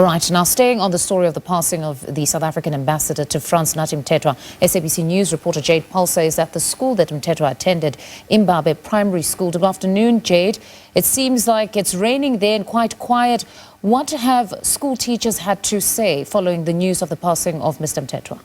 All right, now staying on the story of the passing of the South African ambassador to France, Nathi Mthethwa, SABC News reporter Jayed Paulse is at the school that Mthethwa attended, Embabe Primary School. Good afternoon, Jayed. It seems like it's raining there and quite quiet. What have school teachers had to say following the news of the passing of Mr. Mthethwa?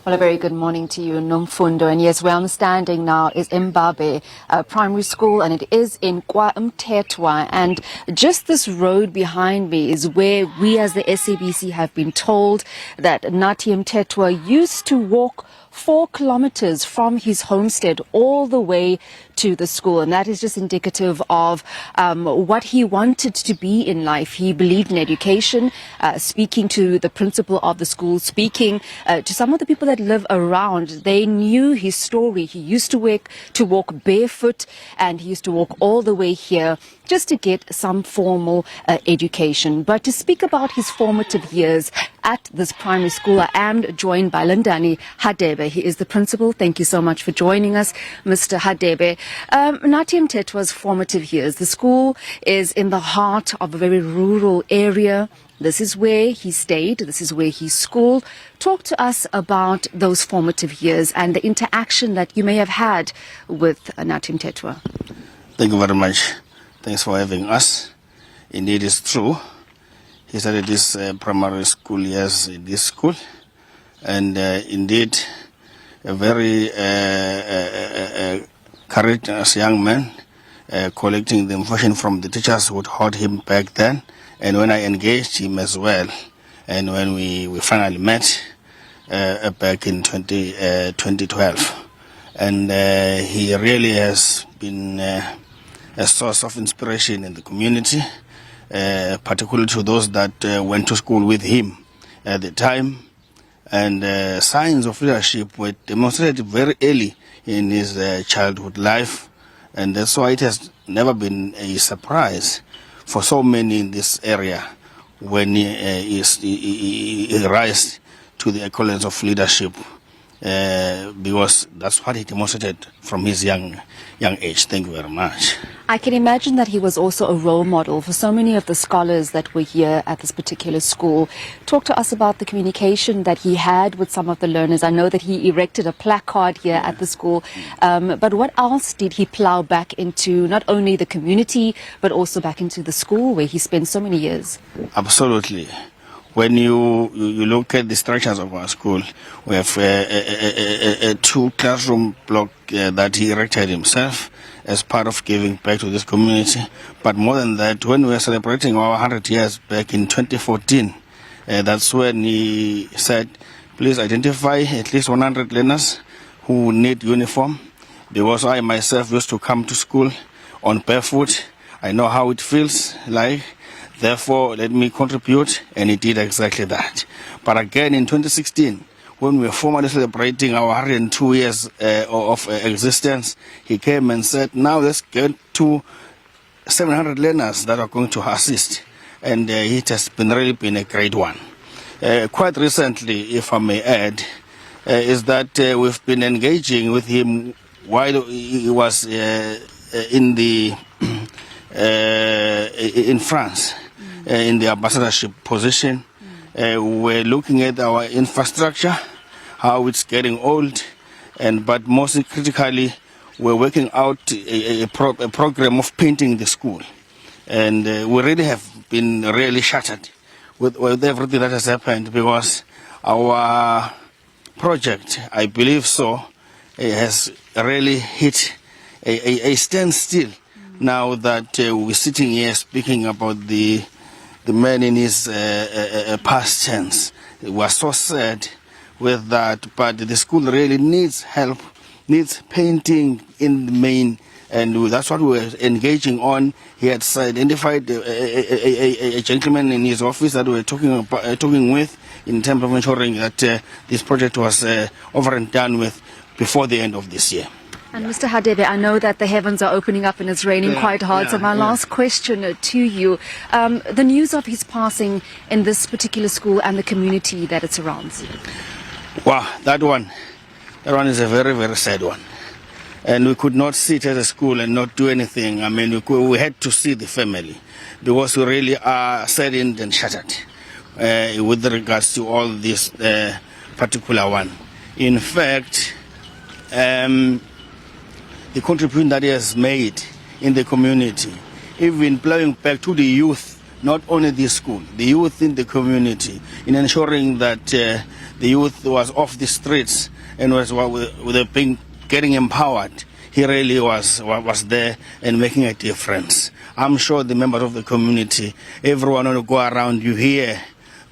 Well, a very good morning to you, Nomfundo. And yes, where I'm standing now is Embabe Primary School, and it is in KwaMbonambi. And just this road behind me is where we as the SABC have been told that Nathi Mthethwa used to walk 4 kilometers from his homestead all the way to the school, and that is just indicative of what he wanted to be in life. He believed in education, speaking to the principal of the school, speaking to some of the people that live around. They knew his story. He used to walk barefoot, and he used to walk all the way here just to get some formal education. But to speak about his formative years at this primary school, I am joined by Nathi Mthethwa. He is the principal. Thank you so much for joining us, Mr. Mthethwa. Nathi Mthethwa's formative years. The school is in the heart of a very rural area. This is where he stayed. This is where he schooled. Talk to us about those formative years and the interaction that you may have had with Nathi Mthethwa. Thank you very much. Thanks for having us. Indeed, it's true. He started this primary school years in this school. And indeed, a very courageous young man, collecting the information from the teachers who taught him back then. And when I engaged him as well, and when we finally met back in 2012. And he really has been a source of inspiration in the community, particularly to those that went to school with him at the time. And signs of leadership were demonstrated very early in his childhood life, and that's why it has never been a surprise for so many in this area when he rise to the accolades of leadership, because that's what he demonstrated from his young age. Thank you very much. I can imagine that he was also a role model for so many of the scholars that were here at this particular school. Talk to us about the communication that he had with some of the learners. I know that he erected a placard here at the school, but what else did he plow back into not only the community, but also back into the school where he spent so many years? Absolutely. When you look at the structures of our school, we have a 2 classroom block that he erected himself as part of giving back to this community. But more than that, when we were celebrating our 100 years back in 2014, that's when he said, please identify at least 100 learners who need uniform, because I myself used to come to school on barefoot. I know how it feels like. Therefore, let me contribute, and he did exactly that. But again, in 2016, when we were formally celebrating our 102 years of existence, he came and said, now let's get to 700 learners that are going to assist. And it has really been a great one. Quite recently, if I may add, is that we've been engaging with him while he was in France. In the ambassadorship position. We're looking at our infrastructure, how it's getting old, but most critically, we're working out a program of painting the school. And we really have been really shattered with everything that has happened, because our project, I believe so, has really hit a standstill now that we're sitting here speaking about the man in his past tense. We were so sad with that, but the school really needs help, needs painting in the main, and that's what we were engaging on. He had identified a gentleman in his office that we were talking with in terms of ensuring that this project was over and done with before the end of this year. And Mr. Mthethwa, I know that the heavens are opening up and it's raining quite hard. So my last question to you, the news of his passing in this particular school and the community that it surrounds. Wow, that one is a very, very sad one. And we could not sit at a school and not do anything. I mean, we had to see the family because we really are saddened and shattered with regards to all this particular one. In fact, the contribution that he has made in the community, even plowing back to the youth, not only this school, the youth in the community, in ensuring that the youth was off the streets and was being getting empowered. He really was there and making a difference. I'm sure the members of the community, everyone will go around, you hear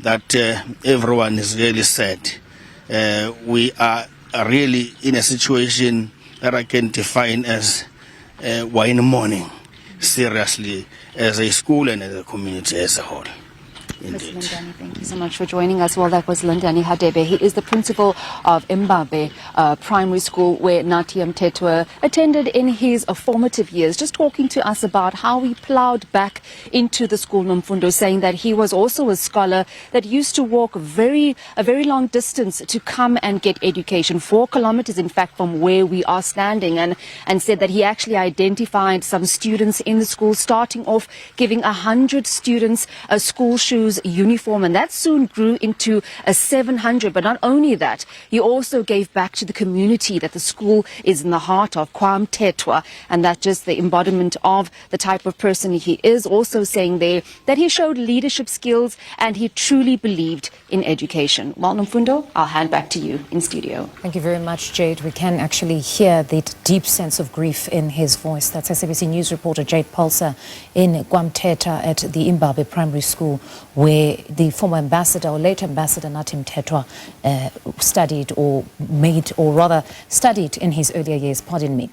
that everyone is really sad. We are really in a situation that I can define as we're in mourning, seriously, as a school and as a community as a whole. Ms. Lindani, thank you so much for joining us. Well, that was Lindani Hadebe. He is the principal of Embabe Primary School, where Nathi Mthethwa attended in his formative years, just talking to us about how he ploughed back into the school, Nomfundo, saying that he was also a scholar that used to walk a very long distance to come and get education, 4 kilometers, in fact, from where we are standing, and said that he actually identified some students in the school, starting off giving 100 students school shoes, uniform, and that soon grew into 700. But not only that, he also gave back to the community that the school is in the heart of, KwaMbonambi, and that's just the embodiment of the type of person he is. Also saying there that he showed leadership skills and he truly believed in education. Well, Nomfundo, I'll hand back to you in studio. Thank you very much, Jade. We can actually hear the deep sense of grief in his voice. That's SABC News reporter Jayed Paulse in KwaMbonambi at the Embabe Primary School, where the former ambassador, or late ambassador Nathi Mthethwa, studied in his earlier years, pardon me.